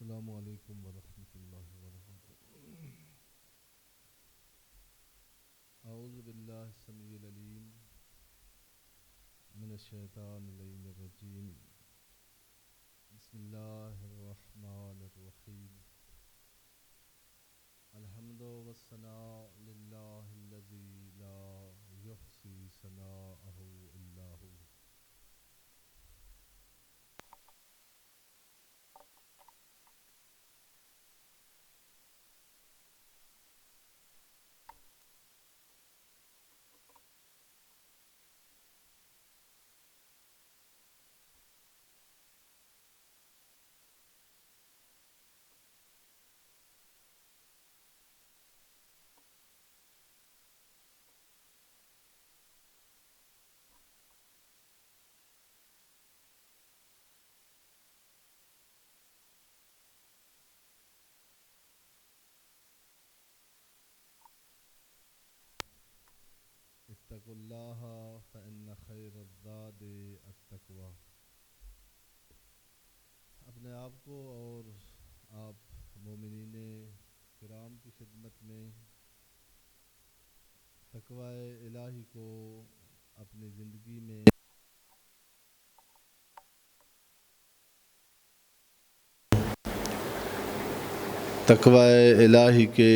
السلام علیکم ورحمۃ اللہ وبرکاتہ۔ اعوذ باللہ السمیع العلیم من الشیطان اللعین الرجیم۔ بسم اللہ الرحمن الرحیم۔ الحمد والثناء للہ الذی لا یحصی ثناءہ الا ہو۔ اتقوا اللہ فإن خیر الزاد التقوی۔ اپنے آپ کو اور آپ مومنین کرام کی خدمت میں تقوی الہی کو اپنی زندگی میں تقوی الہی کے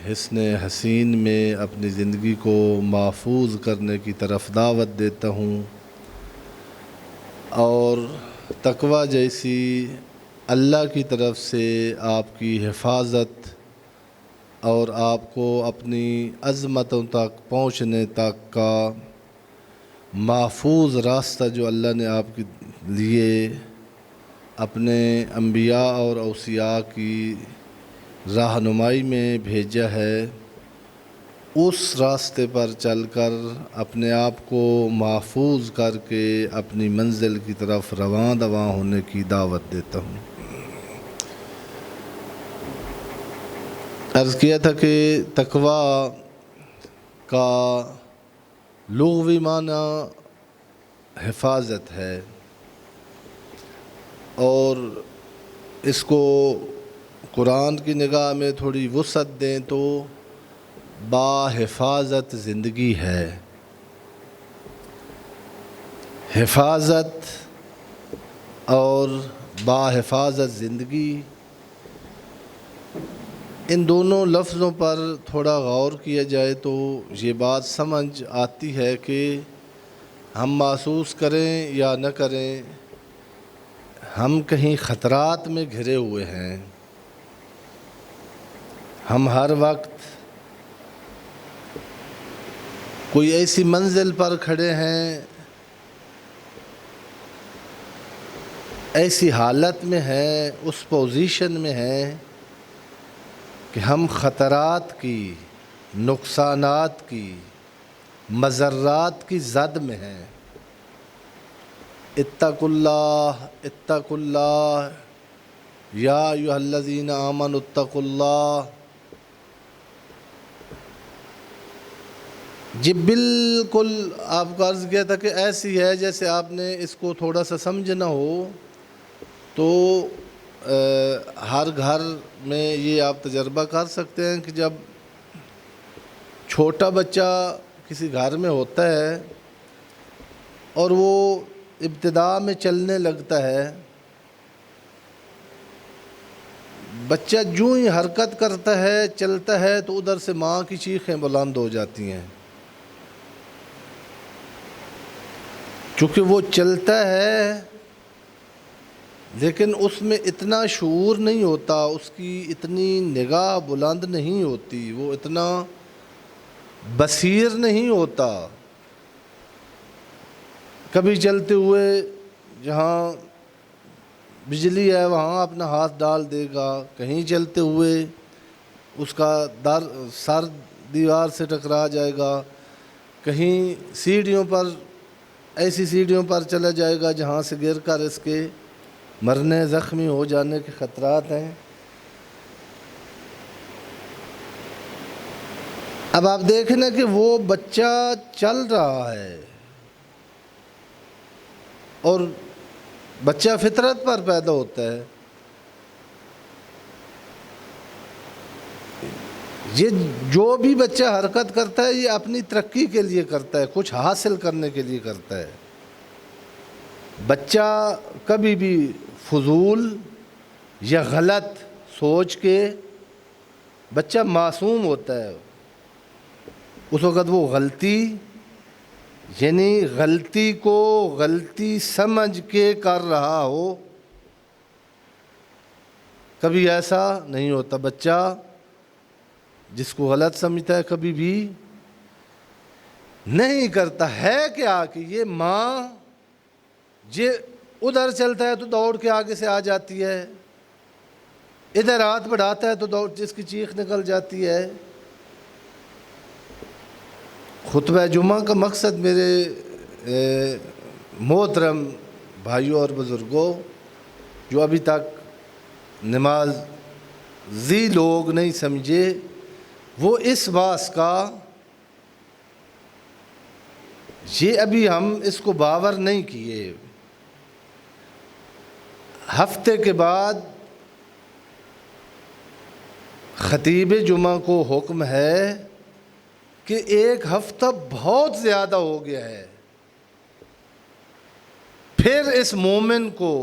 حسن حسین میں اپنی زندگی کو محفوظ کرنے کی طرف دعوت دیتا ہوں، اور تقوی جیسی اللہ کی طرف سے آپ کی حفاظت اور آپ کو اپنی عظمتوں تک پہنچنے تک کا محفوظ راستہ جو اللہ نے آپ کے لیے اپنے انبیاء اور اوصیاء کی رہنمائی میں بھیجا ہے، اس راستے پر چل کر اپنے آپ کو محفوظ کر کے اپنی منزل کی طرف رواں دواں ہونے کی دعوت دیتا ہوں۔ عرض کیا تھا کہ تقوی کا لغوی معنی حفاظت ہے، اور اس کو قرآن کی نگاہ میں تھوڑی وسعت دیں تو با حفاظت زندگی ہے۔ حفاظت اور با حفاظت زندگی، ان دونوں لفظوں پر تھوڑا غور کیا جائے تو یہ بات سمجھ آتی ہے کہ ہم محسوس کریں یا نہ کریں، ہم کہیں خطرات میں گھرے ہوئے ہیں۔ ہم ہر وقت کوئی ایسی منزل پر کھڑے ہیں، ایسی حالت میں ہیں، اس پوزیشن میں ہیں کہ ہم خطرات کی، نقصانات کی، مضرات کی زد میں ہیں۔ اتقوا اللہ اتقوا اللہ یا ایھا الذین آمنوا اتقوا اللہ۔ جی بالکل آپ کو عرض کیا تھا کہ ایسی ہے جیسے آپ نے اس کو تھوڑا سا سمجھنا ہو تو ہر گھر میں یہ آپ تجربہ کر سکتے ہیں کہ جب چھوٹا بچہ کسی گھر میں ہوتا ہے اور وہ ابتدا میں چلنے لگتا ہے، بچہ جوں ہی حرکت کرتا ہے، چلتا ہے، تو ادھر سے ماں کی چیخیں بلند ہو جاتی ہیں، چونکہ وہ چلتا ہے لیکن اس میں اتنا شعور نہیں ہوتا، اس کی اتنی نگاہ بلند نہیں ہوتی، وہ اتنا بصیر نہیں ہوتا۔ کبھی چلتے ہوئے جہاں بجلی ہے وہاں اپنا ہاتھ ڈال دے گا، کہیں چلتے ہوئے اس کا سر دیوار سے ٹکرا جائے گا، کہیں سیڑھیوں پر ایسی سیڑھیوں پر چلا جائے گا جہاں سے گر کر اس کے مرنے، زخمی ہو جانے کے خطرات ہیں۔ اب آپ دیکھیں کہ وہ بچہ چل رہا ہے، اور بچہ فطرت پر پیدا ہوتا ہے، یہ جو بھی بچہ حرکت کرتا ہے یہ اپنی ترقی کے لیے کرتا ہے، کچھ حاصل کرنے کے لیے کرتا ہے۔ بچہ کبھی بھی فضول یا غلط سوچ کے، بچہ معصوم ہوتا ہے، اس وقت وہ غلطی یعنی غلطی کو غلطی سمجھ کے کر رہا ہو، کبھی ایسا نہیں ہوتا۔ بچہ جس کو غلط سمجھتا ہے کبھی بھی نہیں کرتا ہے کیا کہ یہ ماں یہ ادھر چلتا ہے تو دوڑ کے آگے سے آ جاتی ہے، ادھر ہاتھ بڑھاتا ہے تو دوڑ جس کی چیخ نکل جاتی ہے۔ خطبہ جمعہ کا مقصد میرے محترم بھائیوں اور بزرگوں جو ابھی تک نمازی لوگ نہیں سمجھے، وہ اس بات کا یہ ابھی ہم اس کو باور نہیں کیے۔ ہفتے کے بعد خطیب جمعہ کو حکم ہے کہ ایک ہفتہ بہت زیادہ ہو گیا ہے، پھر اس مومن کو،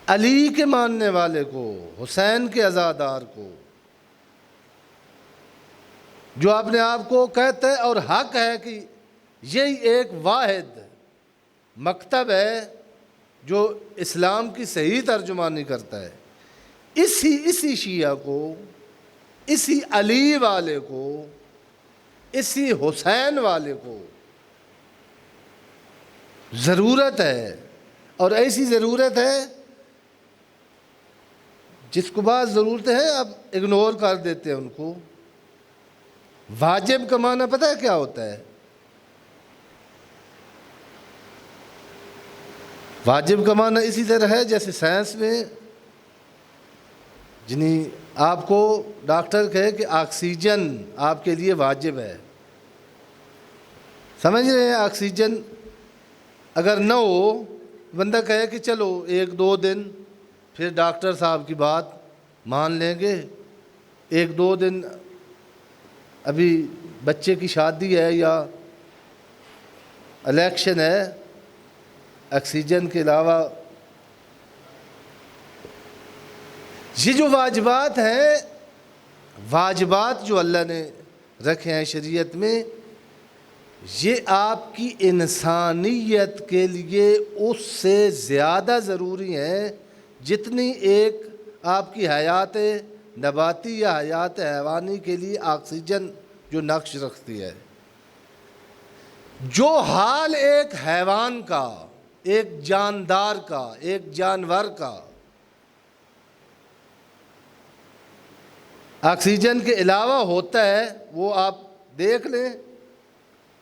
علی کے ماننے والے کو، حسین کے عزادار کو، جو اپنے آپ کو کہتا ہے اور حق ہے کہ یہی ایک واحد مکتب ہے جو اسلام کی صحیح ترجمانی کرتا ہے، اسی شیعہ کو، اسی علی والے کو، اسی حسین والے کو ضرورت ہے، اور ایسی ضرورت ہے جس کو بعض ضرورتیں ہیں اب اگنور کر دیتے ہیں ان کو۔ واجب کا معنی پتہ ہے کیا ہوتا ہے؟ واجب کا معنی اسی طرح ہے جیسے سائنس میں جنہیں آپ کو ڈاکٹر کہے کہ آکسیجن آپ کے لیے واجب ہے، سمجھ رہے ہیں؟ آکسیجن اگر نہ ہو، بندہ کہے کہ چلو 1-2 دن پھر ڈاکٹر صاحب کی بات مان لیں گے، 1-2 دن ابھی بچے کی شادی ہے یا الیکشن ہے، آکسیجن کے علاوہ یہ جو واجبات ہیں، واجبات جو اللہ نے رکھے ہیں شریعت میں، یہ آپ کی انسانیت کے لیے اس سے زیادہ ضروری ہیں جتنی ایک آپ کی حیات نباتی یا حیات حیوانی کے لیے آکسیجن جو نقش رکھتی ہے۔ جو حال ایک حیوان کا، ایک جاندار کا، ایک جانور کا آکسیجن کے علاوہ ہوتا ہے، وہ آپ دیکھ لیں،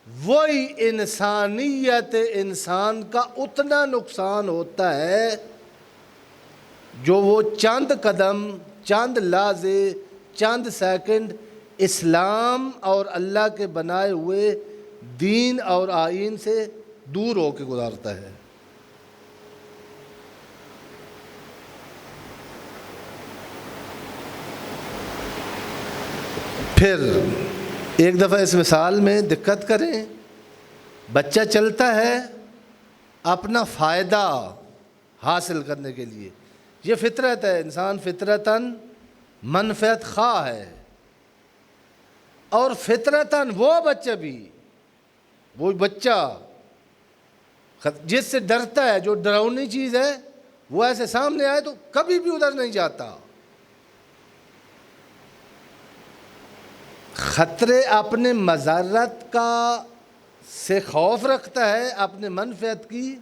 وہی انسانیت انسان کا اتنا نقصان ہوتا ہے جو وہ چند قدم، چند لحظے، چند سیکنڈ اسلام اور اللہ کے بنائے ہوئے دین اور آئین سے دور ہو کے گزارتا ہے۔ پھر ایک دفعہ اس مثال میں دقت کریں، بچہ چلتا ہے اپنا فائدہ حاصل کرنے کے لیے، یہ فطرت ہے، انسان فطرتاً منفعت خواہ ہے، اور فطرتاً وہ بچہ جس سے ڈرتا ہے، جو ڈراؤنی چیز ہے وہ ایسے سامنے آئے تو کبھی بھی ادھر نہیں جاتا۔ خطرے اپنے مضرت کا سے خوف رکھتا ہے، اپنے منفعت کی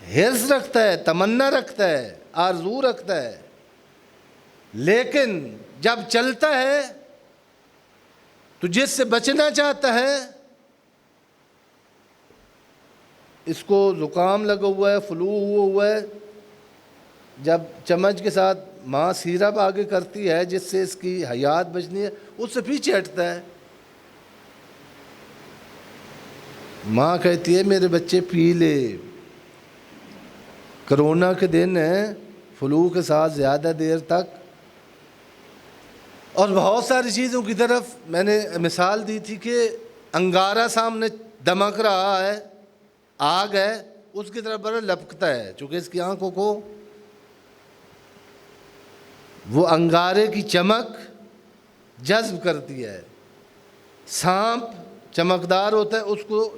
حرص رکھتا ہے، تمنا رکھتا ہے، آرزو رکھتا ہے، لیکن جب چلتا ہے تو جس سے بچنا چاہتا ہے، اس کو زکام لگا ہوا ہے، فلو ہوا ہے، جب چمچ کے ساتھ ماں سیرپ آگے کرتی ہے جس سے اس کی حیات بچنی ہے، اس سے پیچھے ہٹتا ہے۔ ماں کہتی ہے میرے بچے پی لے، کرونا کے دن ہیں، فلو کے ساتھ زیادہ دیر تک اور بہت ساری چیزوں کی طرف میں نے مثال دی تھی کہ انگارہ سامنے دمک رہا ہے، آگ ہے، اس کی طرف بڑا لپکتا ہے، چونکہ اس کی آنکھوں کو وہ انگارے کی چمک جذب کرتی ہے۔ سانپ چمکدار ہوتا ہے، اس کو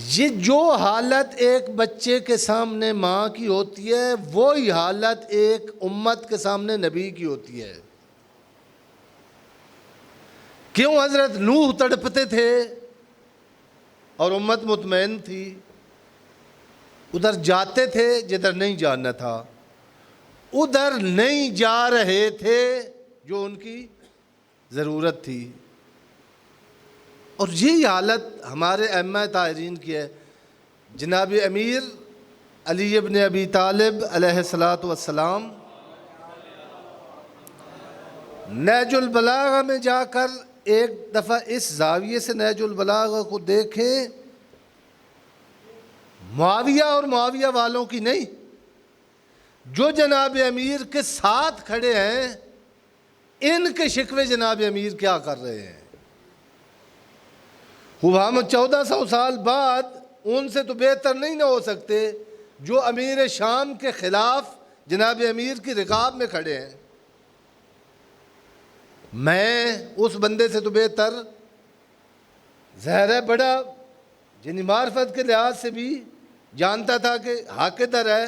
یہ جو حالت ایک بچے کے سامنے ماں کی ہوتی ہے، وہی حالت ایک امت کے سامنے نبی کی ہوتی ہے۔ کیوں حضرت نوح تڑپتے تھے اور امت مطمئن تھی؟ ادھر جاتے تھے جدھر نہیں جانا تھا، ادھر نہیں جا رہے تھے جو ان کی ضرورت تھی۔ اور یہی حالت ہمارے ائمہ طاہرین کی ہے۔ جناب امیر علی ابن ابی طالب علیہ الصلاۃ والسلام نہج البلاغہ میں جا کر ایک دفعہ اس زاویے سے نہج البلاغہ کو دیکھیں، معاویہ اور معاویہ والوں کی نہیں، جو جناب امیر کے ساتھ کھڑے ہیں ان کے شکوے جناب امیر کیا کر رہے ہیں۔ ہم 1400 سال بعد ان سے تو بہتر نہیں نہ ہو سکتے جو امیر شام کے خلاف جناب امیر کی رکاب میں کھڑے ہیں۔ میں اس بندے سے تو بہتر، ظاہر ہے بڑا یعنی معرفت کے لحاظ سے بھی جانتا تھا کہ حق ادھر ہے،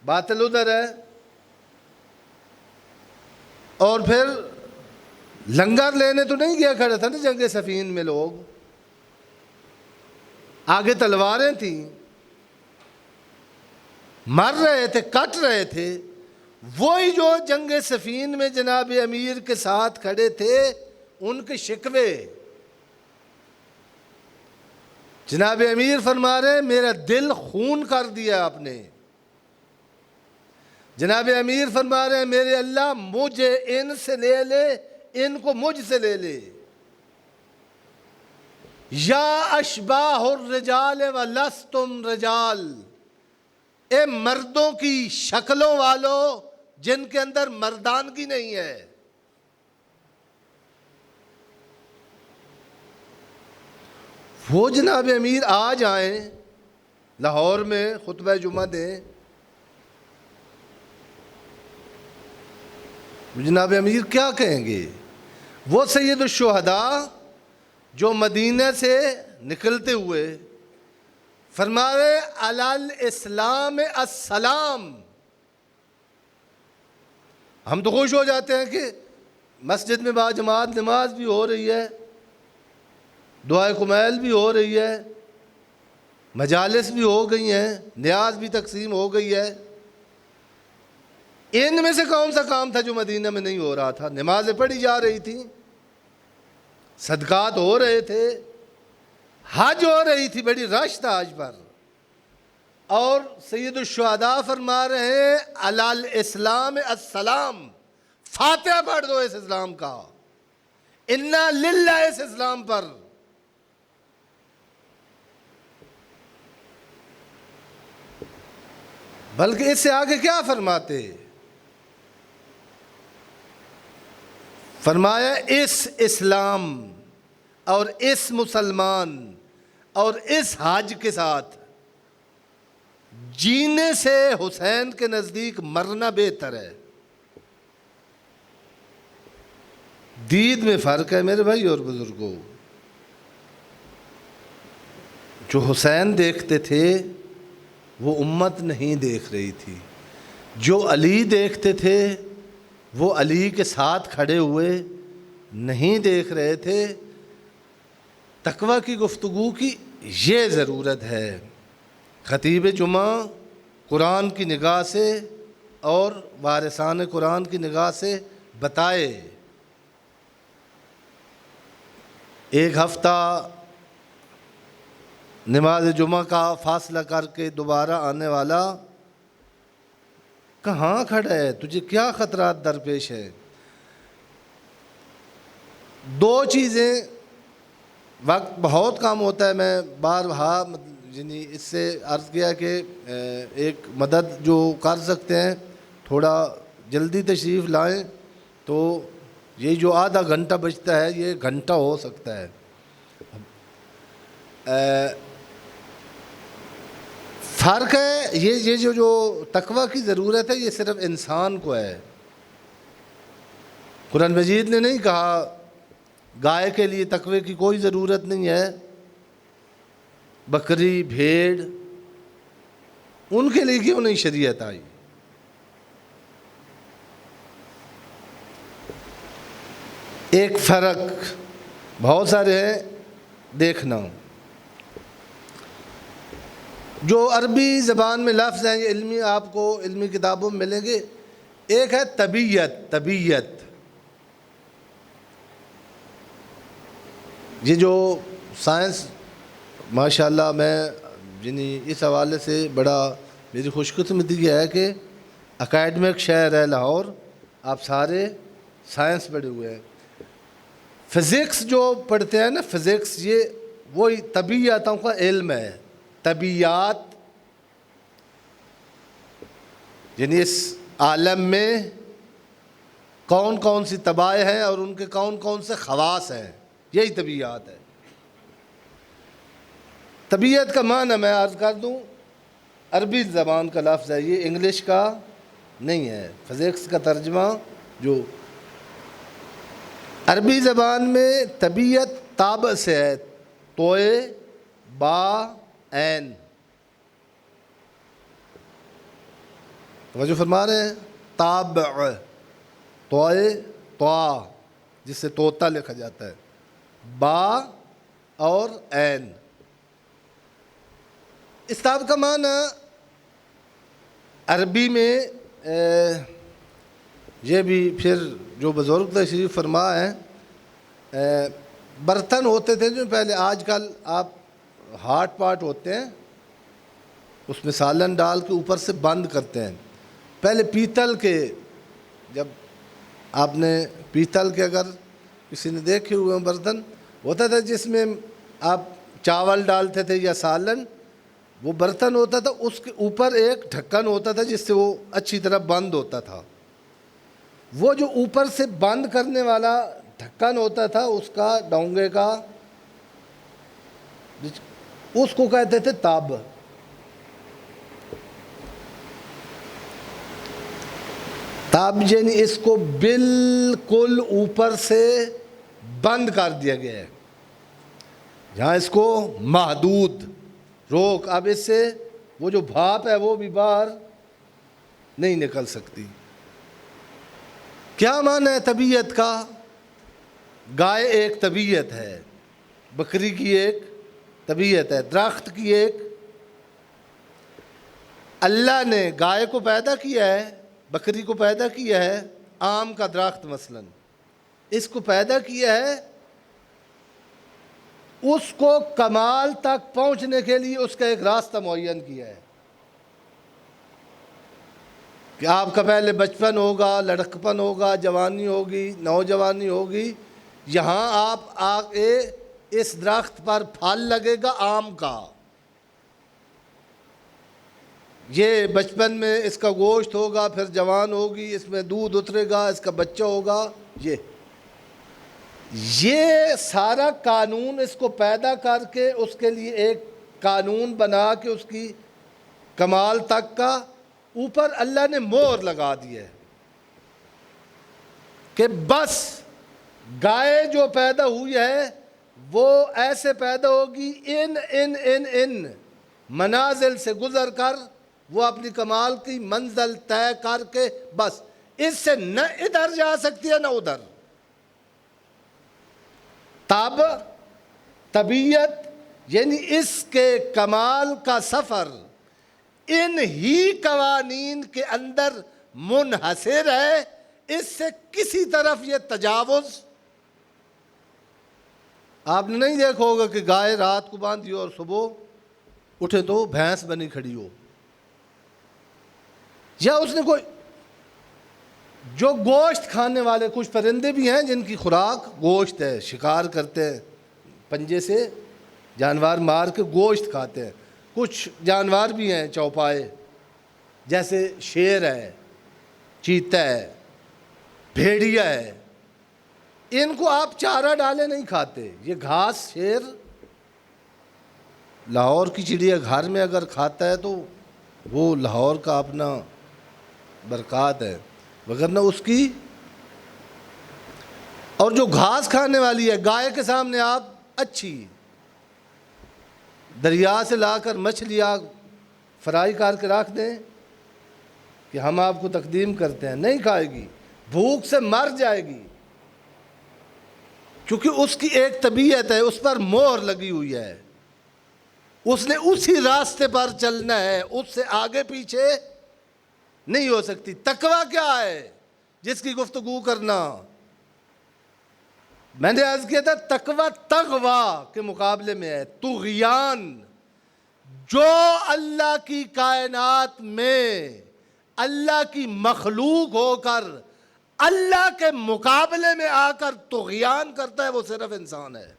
باطل ادھر ہے، اور پھر لنگر لینے تو نہیں گیا کھڑا تھا نا جنگ صفین میں، لوگ آگے تلواریں تھیں، مر رہے تھے، کٹ رہے تھے، وہی جو جنگ صفین میں جناب امیر کے ساتھ کھڑے تھے ان کے شکوے جناب امیر فرما رہے ہیں میرا دل خون کر دیا آپ نے۔ جناب امیر فرما رہے ہیں میرے اللہ مجھے ان سے لے لے، ان کو مجھ سے لے لے۔ یا اشباہ الرجال ولستم رجال، اے مردوں کی شکلوں والو جن کے اندر مردانگی نہیں ہے۔ وہ جناب امیر آج آئیں لاہور میں خطبہ جمعہ دیں، جناب امیر کیا کہیں گے؟ وہ سید الشہداء جو مدینہ سے نکلتے ہوئے فرما رہے علی الاسلام السلام۔ ہم تو خوش ہو جاتے ہیں کہ مسجد میں باجماعت نماز بھی ہو رہی ہے، دعائے کمیل بھی ہو رہی ہے، مجالس بھی ہو گئی ہیں، نیاز بھی تقسیم ہو گئی ہے۔ ان میں سے کون سا کام تھا جو مدینہ میں نہیں ہو رہا تھا؟ نمازیں پڑھی جا رہی تھیں، صدقات ہو رہے تھے، حج ہو رہی تھی، بڑی رش تھا حج پر، اور سید الشہداء فرما رہے ہیں علی الاسلام السلام، فاتحہ پڑھ دو اس اسلام کا، انا للہ اس اسلام پر۔ بلکہ اس سے آگے کیا فرماتے؟ فرمایا اس اسلام اور اس مسلمان اور اس حج کے ساتھ جینے سے حسین کے نزدیک مرنا بہتر ہے۔ دید میں فرق ہے میرے بھائی اور بزرگوں۔ جو حسین دیکھتے تھے وہ امت نہیں دیکھ رہی تھی، جو علی دیکھتے تھے وہ علی کے ساتھ کھڑے ہوئے نہیں دیکھ رہے تھے۔ تقویٰ کی گفتگو کی یہ ضرورت ہے۔ خطیب جمعہ قرآن کی نگاہ سے اور وارثان قرآن کی نگاہ سے بتائے۔ ایک ہفتہ نماز جمعہ کا فاصلہ کر کے دوبارہ آنے والا کہاں کھڑا ہے؟ تجھے کیا خطرات درپیش ہے؟ دو چیزیں، وقت بہت کام ہوتا ہے، میں بارہا یعنی اس سے عرض کیا کہ ایک مدد جو کر سکتے ہیں تھوڑا جلدی تشریف لائیں، تو یہ جو آدھا گھنٹہ بچتا ہے یہ گھنٹہ ہو سکتا ہے. فرق ہے یہ جو تقوی کی ضرورت ہے یہ صرف انسان کو ہے. قرآن مجید نے نہیں کہا گائے کے لیے تقوی کی کوئی ضرورت نہیں ہے، بکری بھیڑ ان کے لیے کیوں نہیں شریعت آئی؟ ایک فرق بہت سارے ہیں دیکھنا. جو عربی زبان میں لفظ ہیں یہ علمی آپ کو علمی کتابوں میں ملیں گے. ایک ہے طبیعت. یہ جو سائنس ماشاءاللہ میں یعنی اس حوالے سے بڑا میری خوش قسمتی ہے کہ اکیڈمک شہر ہے لاہور، آپ سارے سائنس پڑھے ہوئے ہیں. فزکس جو پڑھتے ہیں نا فزکس، یہ وہی طبیعتوں کا علم ہے. طبیعت یعنی اس عالم میں کون کون سی طبائع ہیں اور ان کے کون کون سے خواص ہیں، یہی طبیعت ہے. طبیعت کا معنی میں عرض کر دوں عربی زبان کا لفظ ہے، یہ انگلش کا نہیں ہے. فزکس کا ترجمہ جو عربی زبان میں طبیعت تابع سے ہے، توئے با عین. توجہ فرما رہے ہیں؟ تابع توئے طا جس سے طوطا لکھا جاتا ہے، با اور عین. اس تاب کا معنی عربی میں یہ بھی پھر جو بزرگ تشریف فرما ہیں برتن ہوتے تھے جو پہلے، آج کل آپ ہاٹ پاٹ ہوتے ہیں اس میں سالن ڈال کے اوپر سے بند کرتے ہیں. پہلے پیتل کے، جب آپ نے پیتل کے اگر کسی نے دیکھے ہوئے برتن ہوتا تھا جس میں آپ چاول ڈالتے تھے یا سالن، وہ برتن ہوتا تھا اس کے اوپر ایک ڈھکن ہوتا تھا جس سے وہ اچھی طرح بند ہوتا تھا. وہ جو اوپر سے بند کرنے والا ڈھکن ہوتا تھا اس کا ڈونگے کا اس کو کہتے تھے تاب. تاب یعنی اس کو بالکل اوپر سے بند کر دیا گیا ہے، جہاں اس کو محدود روک، اب اس سے وہ جو بھاپ ہے وہ بھی باہر نہیں نکل سکتی. کیا معنی ہے طبیعت کا؟ گائے ایک طبیعت ہے، بکری کی ایک طبیعت ہے، درخت کی ایک. اللہ نے گائے کو پیدا کیا ہے، بکری کو پیدا کیا ہے، آم کا درخت مثلا اس کو پیدا کیا ہے، اس کو کمال تک پہنچنے کے لیے اس کا ایک راستہ معین کیا ہے کہ آپ کا پہلے بچپن ہوگا، لڑکپن ہوگا، جوانی ہوگی، نوجوانی ہوگی، یہاں آپ آگے اس درخت پر پھل لگے گا آم کا. یہ بچپن میں اس کا گوشت ہوگا، پھر جوان ہوگی، اس میں دودھ اترے گا، اس کا بچہ ہوگا. یہ سارا قانون اس کو پیدا کر کے اس کے لیے ایک قانون بنا کے اس کی کمال تک کا اوپر اللہ نے مہر لگا دی ہے کہ بس گائے جو پیدا ہوئی ہے وہ ایسے پیدا ہوگی ان منازل سے گزر کر وہ اپنی کمال کی منزل طے کر کے بس اس سے نہ ادھر جا سکتی ہے نہ ادھر. طبیعت یعنی اس کے کمال کا سفر ان ہی قوانین کے اندر منحصر ہے، اس سے کسی طرف یہ تجاوز. آپ نے نہیں دیکھا ہوگا کہ گائے رات کو باندھی اور صبح اٹھے تو بھینس بنی کھڑی ہو، یا اس نے کوئی جو گوشت کھانے والے کچھ پرندے بھی ہیں جن کی خوراک گوشت ہے، شکار کرتے ہیں، پنجے سے جانور مار کے گوشت کھاتے ہیں. کچھ جانور بھی ہیں چوپائے جیسے شیر ہے، چیتا ہے، بھیڑیا ہے، ان کو آپ چارہ ڈالے نہیں کھاتے، یہ گھاس شیر لاہور کی چڑیا گھر میں اگر کھاتا ہے تو وہ لاہور کا اپنا برکات ہے، وگرنہ اس کی، اور جو گھاس کھانے والی ہے گائے کے سامنے آپ اچھی دریا سے لا کر مچھلیاں فرائی کر کے رکھ دیں کہ ہم آپ کو تقدیم کرتے ہیں، نہیں کھائے گی، بھوک سے مر جائے گی، کیونکہ اس کی ایک طبیعت ہے، اس پر مہر لگی ہوئی ہے، اس نے اسی راستے پر چلنا ہے، اس سے آگے پیچھے نہیں ہو سکتی۔ تقویٰ کیا ہے جس کی گفتگو کرنا، میں نے عرض کیا تھا تقویٰ تغوا کے مقابلے میں ہے طغیان، جو اللہ کی کائنات میں اللہ کی مخلوق ہو کر اللہ کے مقابلے میں آ کر طغیان کرتا ہے، وہ صرف انسان ہے۔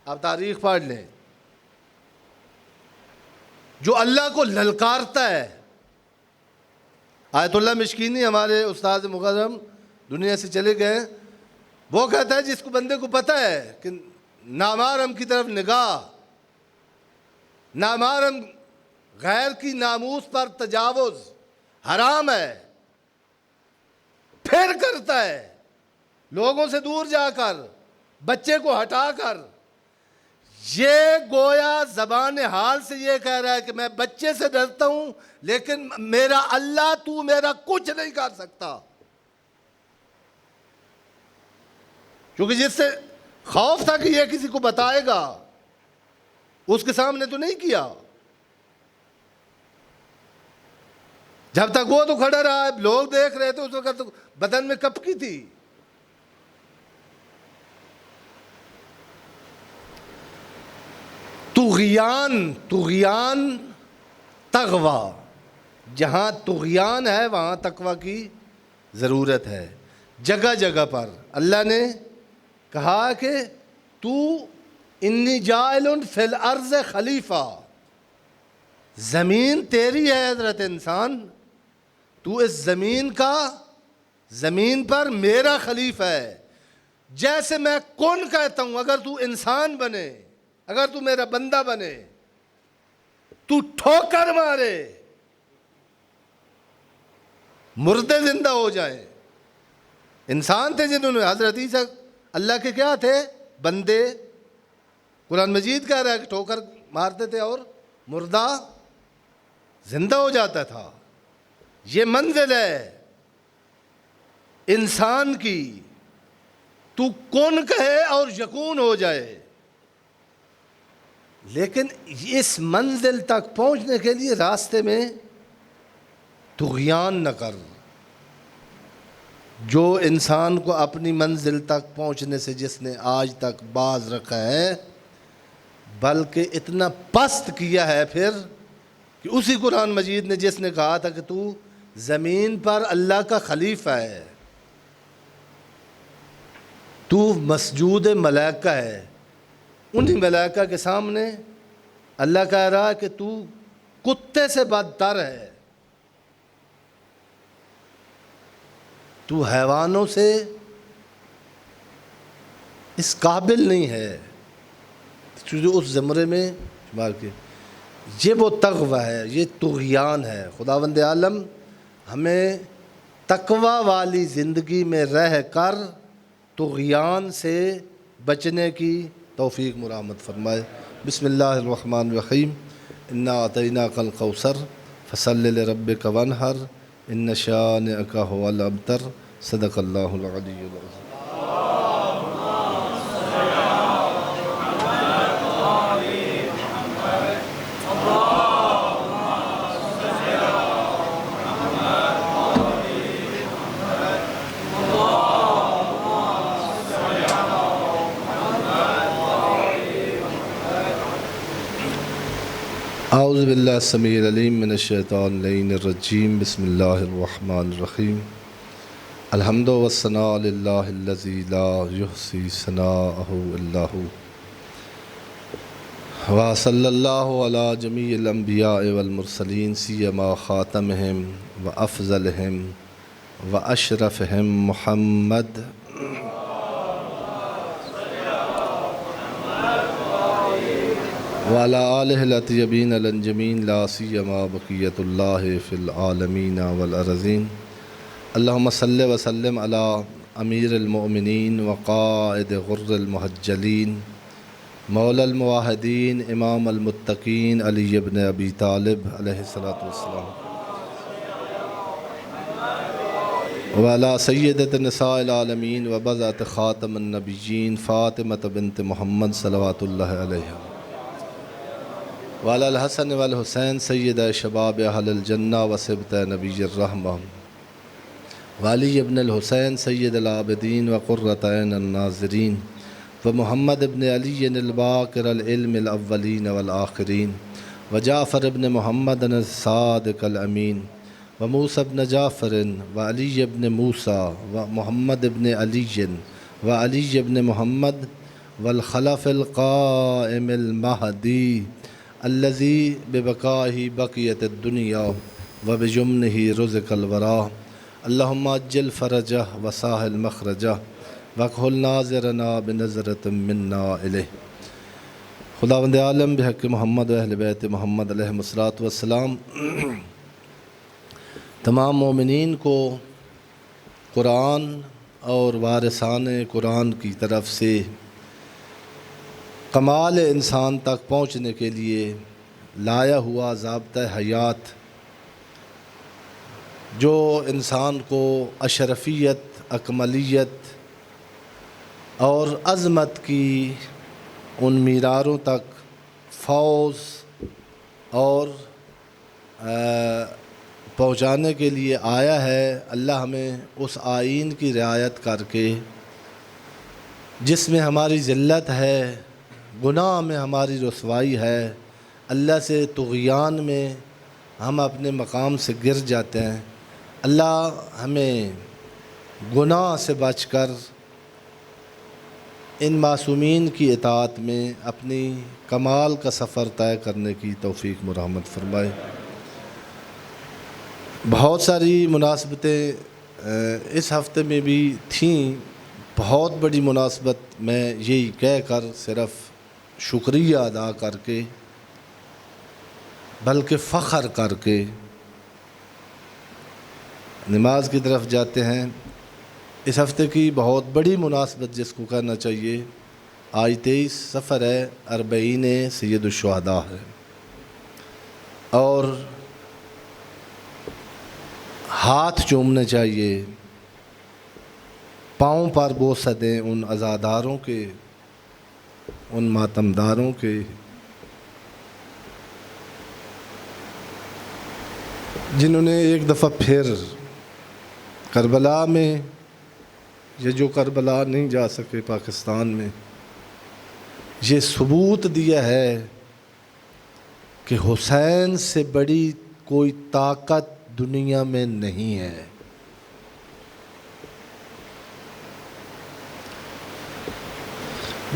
آپ تاریخ پڑھ لیں، جو اللہ کو للکارتا ہے۔ آیت اللہ مشکینی ہمارے استاد مکرم دنیا سے چلے گئے، وہ کہتا ہے جس کو بندے کو پتہ ہے کہ نامحرم کی طرف نگاہ، نامحرم غیر کی ناموس پر تجاوز حرام ہے، پھر کرتا ہے لوگوں سے دور جا کر، بچے کو ہٹا کر، یہ گویا زبان حال سے یہ کہہ رہا ہے کہ میں بچے سے ڈرتا ہوں لیکن میرا اللہ تو میرا کچھ نہیں کر سکتا، کیونکہ جس سے خوف تھا کہ یہ کسی کو بتائے گا اس کے سامنے تو نہیں کیا، جب تک وہ تو کھڑا رہا، لوگ دیکھ رہے تھے، اس وقت بدن میں کپکی تھی۔ طغیان تغوا، جہاں طغیان ہے وہاں تقویٰ کی ضرورت ہے۔ جگہ جگہ پر اللہ نے کہا کہ تو انی جاعل فی الارض خلیفہ، زمین تیری ہے حضرت انسان، تو اس زمین پر میرا خلیفہ ہے، جیسے میں کون کہتا ہوں، اگر تو انسان بنے، اگر تو میرا بندہ بنے، تو ٹھوکر مارے، مردے زندہ ہو جائیں۔ انسان تھے جنہوں نے، حضرت عیسیٰ اللہ کے کیا تھے؟ بندے۔ قرآن مجید کہہ رہا ہے کہ ٹھوکر مارتے تھے اور مردہ زندہ ہو جاتا تھا۔ یہ منزل ہے انسان کی، تو کون کہے اور یکون ہو جائے، لیکن اس منزل تک پہنچنے کے لیے راستے میں طغیان نہ کر۔ جو انسان کو اپنی منزل تک پہنچنے سے جس نے آج تک باز رکھا ہے، بلکہ اتنا پست کیا ہے پھر کہ اسی قرآن مجید نے جس نے کہا تھا کہ تو زمین پر اللہ کا خلیفہ ہے، تو مسجود ملائکہ ہے، انہی ملائکہ کے سامنے اللہ کہہ رہا ہے کہ تو کتے سے بدتر ہے، تو حیوانوں سے اس قابل نہیں ہے جو اس زمرے میں شمار کے۔ یہ وہ تقوی ہے، یہ طغیان ہے۔ خداوند عالم ہمیں تقوی والی زندگی میں رہ کر طغیان سے بچنے کی توفیق مرحمت فرمائے۔ بسم اللہ الرحمن الرحیم۔ انا اعطیناک الکوثر فصل لربک وانحر ان شانئک هو الابتر۔ صدق اللہ العلی العظیم۔ اعوذ باللہ السمیع العلیم من الشیطان اللعین الرجیم۔ بسم اللہ الرحمن الرحیم۔ الحمد والثناء للہ الذی لا یحصی ثناءہ الا ہو، وصلی اللہ علی جمیع الانبیاء والمرسلین سیما خاتمہم وافضلہم وأشرفهم محمد وعلى آله الأطيبين الأنجمين لا سيما بقية الله في العالمين والأرضين. اللهم صل وسلم على أمير المؤمنين وقائد غر المحجلين مولى الموحدين إمام المتقين علي بن أبي طالب عليه الصلاة والسلام، وعلى سيدة نساء العالمين وبذات خاتم النبيين فاطمة بنت محمد صلوات الله عليها، وعلى الحسن والحسين سيد شباب أهل الجنة وسبط نبي الرحمة، وعلي بن الحسين سيد العابدين وقرة عين الناظرين، ومحمد بن علي الباقر العلم الأولين والآخرين، وجعفر بن محمد الصادق الأمين، وموسى بن جعفر وعلي بن موسى ومحمد بن علي وعلي بن محمد والخلف القائم المهدي الذي ببقائه بقيت الدنيا وبجمنه رزق الورى. اللهم اجل فرجه وساهل مخرجه وکحل ناظرنا بنظرة منا الیہ. خداوند عالم بحق محمد و اہل بیت محمد علیہ الصلوۃ والسلام تمام مومنین کو قرآن اور وارثان قرآن کی طرف سے کمال انسان تک پہنچنے کے لیے لایا ہوا ضابطہ حیات جو انسان کو اشرفیت، اکملیت اور عظمت کی ان معیاروں تک فوز اور پہنچانے کے لیے آیا ہے. اللہ ہمیں اس آئین کی رعایت کر کے جس میں ہماری ذلت ہے، گناہ میں ہماری رسوائی ہے، اللہ سے طغیان میں ہم اپنے مقام سے گر جاتے ہیں، اللہ ہمیں گناہ سے بچ کر ان معصومین کی اطاعت میں اپنی کمال کا سفر طے کرنے کی توفیق مرحمت فرمائے. بہت ساری مناسبتیں اس ہفتے میں بھی تھیں. بہت بڑی مناسبت میں یہی کہہ کر صرف شکریہ ادا کر کے بلکہ فخر کر کے نماز کی طرف جاتے ہیں. اس ہفتے کی بہت بڑی مناسبت جس کو کہنا چاہیے، آج 23 سفر ہے، 40 سید الشہداء ہے، اور ہاتھ چومنے چاہیے، پاؤں پر بوسہ دیں ان عزاداروں کے، ان ماتمداروں کے جنہوں نے ایک دفعہ پھر کربلا میں، یہ جو کربلا نہیں جا سکے پاکستان میں، یہ ثبوت دیا ہے کہ حسین سے بڑی کوئی طاقت دنیا میں نہیں ہے.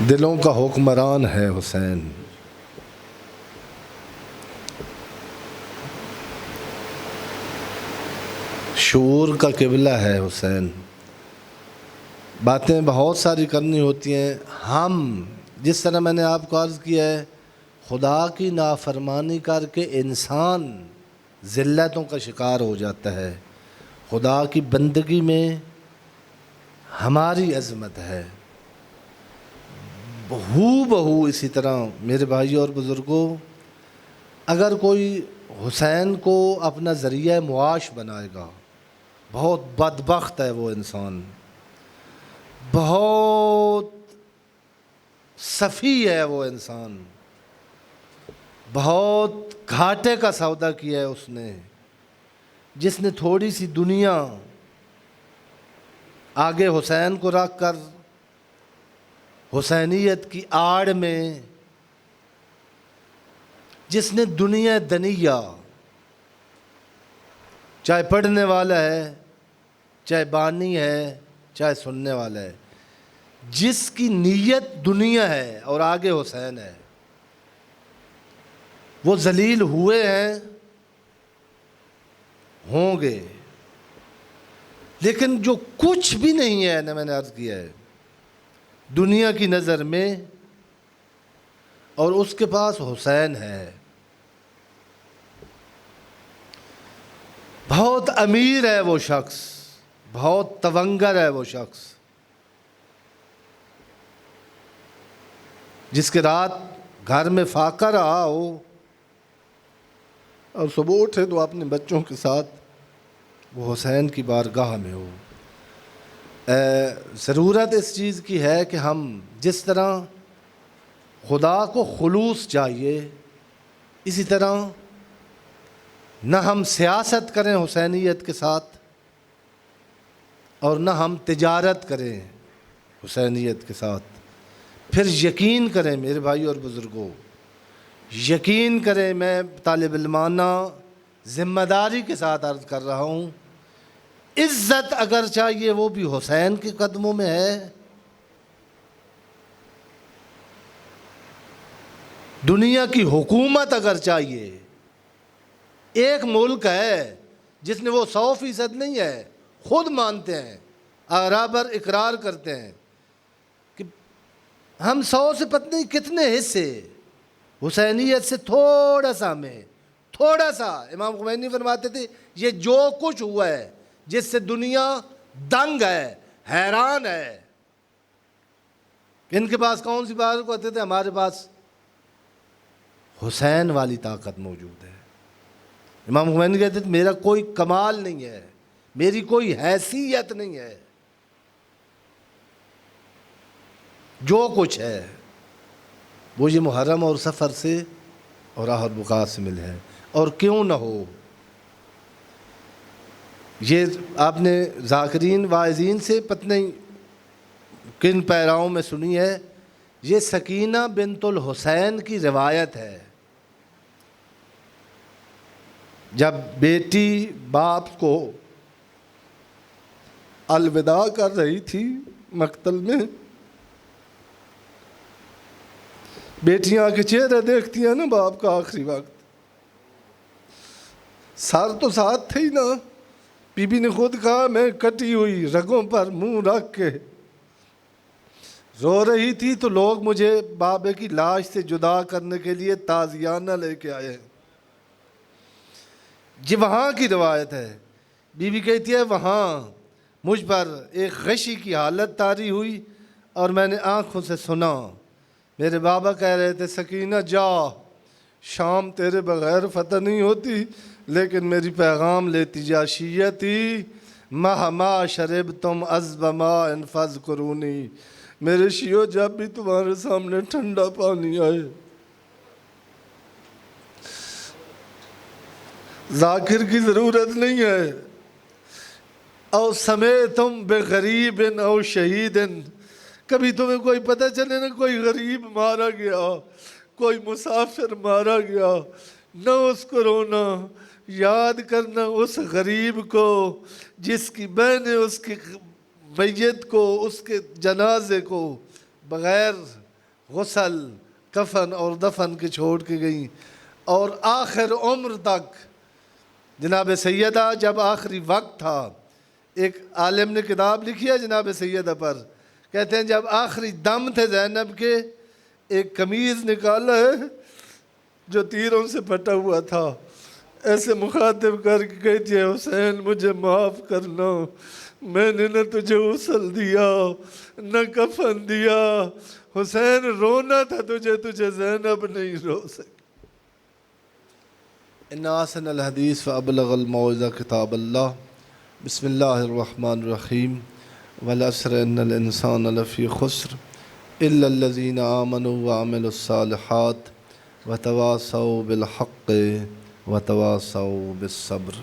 دلوں کا حکمران ہے حسین. شعور کا قبلہ ہے حسین. باتیں بہت ساری کرنی ہوتی ہیں. ہم جس طرح میں نے آپ کو عرض کیا ہے، خدا کی نافرمانی کر کے انسان ذلتوں کا شکار ہو جاتا ہے. خدا کی بندگی میں ہماری عظمت ہے. بہو اسی طرح میرے بھائی اور بزرگوں، اگر کوئی حسین کو اپنا ذریعہ معاش بنائے گا، بہت بدبخت ہے وہ انسان، بہت سفی ہے وہ انسان، بہت گھاٹے کا سودا کیا ہے اس نے، جس نے تھوڑی سی دنیا آگے حسین کو رکھ کر حسینیت کی آڑ میں، جس نے دنیا دنیا، چاہے پڑھنے والا ہے، چاہے بانی ہے، چاہے سننے والا ہے، جس کی نیت دنیا ہے اور آگے حسین ہے، وہ ذلیل ہوئے ہیں، ہوں گے. لیکن جو کچھ بھی نہیں ہے نا، میں نے عرض کیا ہے دنیا کی نظر میں، اور اس کے پاس حسین ہے، بہت امیر ہے وہ شخص، بہت تونگر ہے وہ شخص، جس کے رات گھر میں فاقہ رہا ہو اور صبح اٹھے تو اپنے بچوں کے ساتھ وہ حسین کی بارگاہ میں ہو۔ ضرورت اس چیز کی ہے کہ ہم جس طرح خدا کو خلوص چاہیے، اسی طرح نہ ہم سیاست کریں حسینیت کے ساتھ، اور نہ ہم تجارت کریں حسینیت کے ساتھ۔ پھر یقین کریں میرے بھائی اور بزرگوں، یقین کریں، میں طالب علمانہ ذمہ داری کے ساتھ عرض کر رہا ہوں، عزت اگر چاہیے وہ بھی حسین کے قدموں میں ہے۔ دنیا کی حکومت اگر چاہیے، ایک ملک ہے جس نے وہ 100% نہیں ہے، خود مانتے ہیں، برابر اقرار کرتے ہیں کہ ہم 100 سے پتہ نہیں کتنے حصے حسینیت سے تھوڑا سا میں، تھوڑا سا، امام خمینی فرماتے تھے یہ جو کچھ ہوا ہے جس سے دنیا دنگ ہے، حیران ہے، ان کے پاس کون سی بات کو کہتے تھے؟ ہمارے پاس حسین والی طاقت موجود ہے۔ امام خمینی کہتے تھے میرا کوئی کمال نہیں ہے، میری کوئی حیثیت نہیں ہے، جو کچھ ہے وہ یہ محرم اور سفر سے اور راہ اور بقا سے ملے ہے، اور کیوں نہ ہو۔ یہ آپ نے ذاکرین واعظین سے پتہ نہیں کن پیراؤں میں سنی ہے، یہ سکینہ بنت الحسین کی روایت ہے۔ جب بیٹی باپ کو الوداع کر رہی تھی مقتل میں، بیٹیاں کے چہرے دیکھتی ہیں نا باپ کا آخری وقت، سر تو ساتھ تھے ہی نا، بی بی نے خود کہا میں کٹی ہوئی رگوں پر منہ رکھ کے رو رہی تھی تو لوگ مجھے بابے کی لاش سے جدا کرنے کے لیے تازیانہ لے کے آئے۔ یہ وہاں کی روایت ہے۔ بی بی کہتی ہے وہاں مجھ پر ایک غشی کی حالت طاری ہوئی اور میں نے آنکھوں سے سنا، میرے بابا کہہ رہے تھے سکینہ جا، شام تیرے بغیر فتح نہیں ہوتی، لیکن میری پیغام لیتی جا، شیعتی مہما شرب تم عذب ما انفذ کرونی، میرے شیعو جب بھی تمہارے سامنے ٹھنڈا پانی آئے، ذاکر کی ضرورت نہیں ہے، او سمیتم بغریب او شہید، کبھی تمہیں کوئی پتہ چلے نا کوئی غریب مارا گیا، کوئی مسافر مارا گیا، نہ اس کو رونا، یاد کرنا اس غریب کو جس کی بہنیں اس کی میت کو، اس کے جنازے کو بغیر غسل کفن اور دفن کے چھوڑ کے گئیں، اور آخر عمر تک جناب سیدہ جب آخری وقت تھا، ایک عالم نے کتاب لکھی ہے جناب سیدہ پر، کہتے ہیں جب آخری دم تھے زینب کے، ایک قمیض نکالا ہے جو تیروں سے پھٹا ہوا تھا، ایسے مخاطب کر کے کہتی ہے حسین مجھے معاف کرنا، میں نے نہ تجھے غسل دیا نہ کفن دیا، حسین رونا تھا تجھے زینب نہیں رو سکی۔ ان احسن الحدیث فابلغ الموعظہ کتاب اللہ، بسم اللہ الرحمن الرحیم، والعصر ان الانسان لفی خسر الا الذین آمنوا وعملوا الصالحات وتواصوا بالحق وتواصوا بالصبر۔